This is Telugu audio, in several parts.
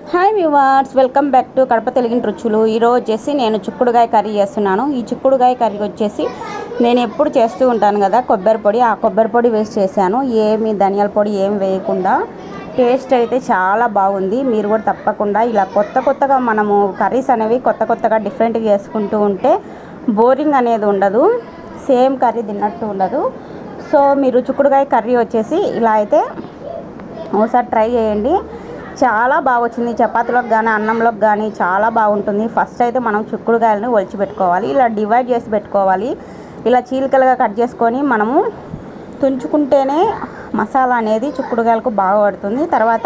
Hi viewers, welcome back to Kadapa Telugu రుచులు. ఈరోజు వచ్చేసి నేను చిక్కుడుగాయ కర్రీ చేస్తున్నాను. ఈ చిక్కుడుగాయ కర్రీ వచ్చేసి నేను ఎప్పుడు చేస్తూ ఉంటాను కదా, కొబ్బరి పొడి. ఆ కొబ్బరి పొడి వేసి చేశాను, ఏమి ధనియాల పొడి ఏం వేయకుండా. టేస్ట్ అయితే చాలా బాగుంది. మీరు కూడా తప్పకుండా ఇలా కొత్తగా మనము కర్రీస్ అనేవి కొత్తగా డిఫరెంట్గా చేసుకుంటూ ఉంటే బోరింగ్ అనేది ఉండదు, సేమ్ కర్రీ తిన్నట్టు ఉండదు. సో మీరు చిక్కుడుగాయ కర్రీ వచ్చేసి ఇలా అయితే ఒకసారి ట్రై చేయండి. చాలా బాగా వచ్చింది. చపాతీలోకి కానీ అన్నంలోకి కానీ చాలా బాగుంటుంది. ఫస్ట్ అయితే మనం చిక్కుడుకాయలను ఒలిచి పెట్టుకోవాలి, ఇలా డివైడ్ చేసి పెట్టుకోవాలి. ఇలా చీలికలుగా కట్ చేసుకొని మనము తుంచుకుంటేనే మసాలా అనేది చిక్కుడుకాయలకు బాగా పడుతుంది. తర్వాత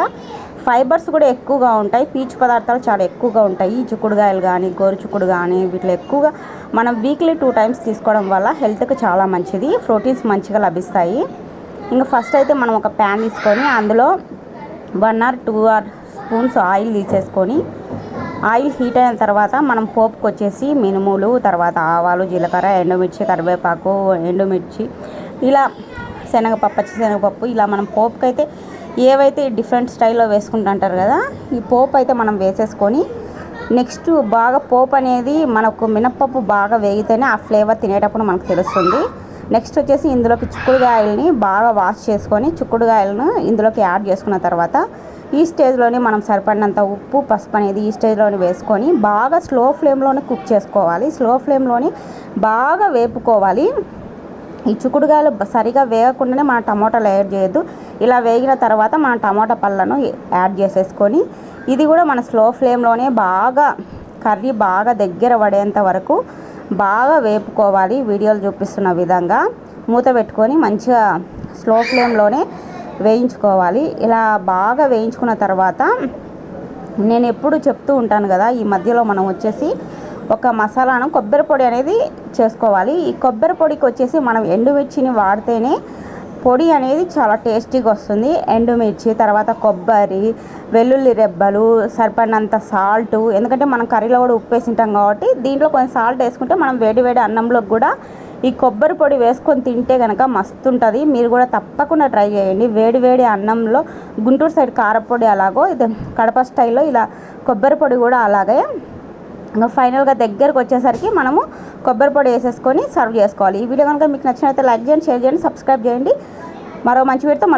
ఫైబర్స్ కూడా ఎక్కువగా ఉంటాయి, పీచు పదార్థాలు చాలా ఎక్కువగా ఉంటాయి. ఈ చిక్కుడుకాయలు కానీ గోరు చిక్కుడు కానీ వీటిలో ఎక్కువగా మనం వీక్లీ 2 times తీసుకోవడం వల్ల హెల్త్కి చాలా మంచిది, ప్రోటీన్స్ మంచిగా లభిస్తాయి. ఇంకా ఫస్ట్ అయితే మనం ఒక ప్యాన్ తీసుకొని అందులో 1 or 2 స్పూన్స్ ఆయిల్ తీసేసుకొని, ఆయిల్ హీట్ అయిన తర్వాత మనం పోపుకి వచ్చేసి మినుములు, తర్వాత ఆవాలు, జీలకర్ర, ఎండుమిర్చి, కరివేపాకు, ఎండుమిర్చి, ఇలా శనగపప్పు ఇలా మనం పోపుకి అయితే ఏవైతే డిఫరెంట్ స్టైల్లో వేసుకుంటుంటారు కదా, ఈ పోపు అయితే మనం వేసేసుకొని నెక్స్ట్ బాగా పోపు అనేది మనకు మినప్పప్పు బాగా వేగితేనే ఆ ఫ్లేవర్ తినేటప్పుడు మనకు తెలుస్తుంది. నెక్స్ట్ వచ్చేసి ఇందులోకి చిక్కుడుకాయలని బాగా వాష్ చేసుకొని చిక్కుడుకాయలను ఇందులోకి యాడ్ చేసుకున్న తర్వాత ఈ స్టేజ్లోనే మనం సరిపడినంత ఉప్పు, పసుపు అనేది ఈ స్టేజ్లోనే వేసుకొని బాగా స్లో ఫ్లేమ్లోనే కుక్ చేసుకోవాలి. స్లో ఫ్లేమ్లోనే బాగా వేపుకోవాలి. ఈ చిక్కుడుకాయలు సరిగా వేగకుండానే మనం టమోటాలు యాడ్ చేయొద్దు. ఇలా వేగిన తర్వాత మనం టమోటా పళ్ళను యాడ్ చేసేసుకొని ఇది కూడా మన స్లో ఫ్లేమ్లోనే బాగా కర్రీ బాగా దగ్గర పడేంత వరకు బాగా వేపుకోవాలి. వీడియోలు చూపిస్తున్న విధంగా మూత పెట్టుకొని మంచిగా స్లో ఫ్లేమ్లోనే వేయించుకోవాలి. ఇలా బాగా వేయించుకున్న తర్వాత నేను ఎప్పుడు చెప్తూ ఉంటాను కదా, ఈ మధ్యలో మనం వచ్చేసి ఒక మసాలాను కొబ్బరి పొడి అనేది చేసుకోవాలి. ఈ కొబ్బరి పొడికి వచ్చేసి మనం ఎండుమిర్చిని వాడితేనే పొడి అనేది చాలా టేస్టీగా వస్తుంది. ఎండుమిర్చి, తర్వాత కొబ్బరి, వెల్లుల్లి రెబ్బలు, సరిపడినంత సాల్ట్, ఎందుకంటే మనం కర్రీలో కూడా ఉప్పు వేసింటాం కాబట్టి దీంట్లో కొంచెం సాల్ట్ వేసుకుంటే మనం వేడి అన్నంలోకి కూడా ఈ కొబ్బరి పొడి వేసుకొని తింటే కనుక మస్తు ఉంటుంది. మీరు కూడా తప్పకుండా ట్రై చేయండి. వేడి అన్నంలో గుంటూరు సైడ్ కారపొడి అలాగో, ఇది కడప స్టైల్లో ఇలా కొబ్బరి పొడి కూడా అలాగే. ఇంకా ఫైనల్గా దగ్గరకు వచ్చేసరికి మనము కొబ్బరి పొడి వేసేసుకొని సర్వ్ చేసుకోవాలి. ఈ వీడియో కనుక మీకు నచ్చినట్లయితే లైక్ చేయండి, షేర్ చేయండి, సబ్స్క్రైబ్ చేయండి. మరో మంచి వీడియోతో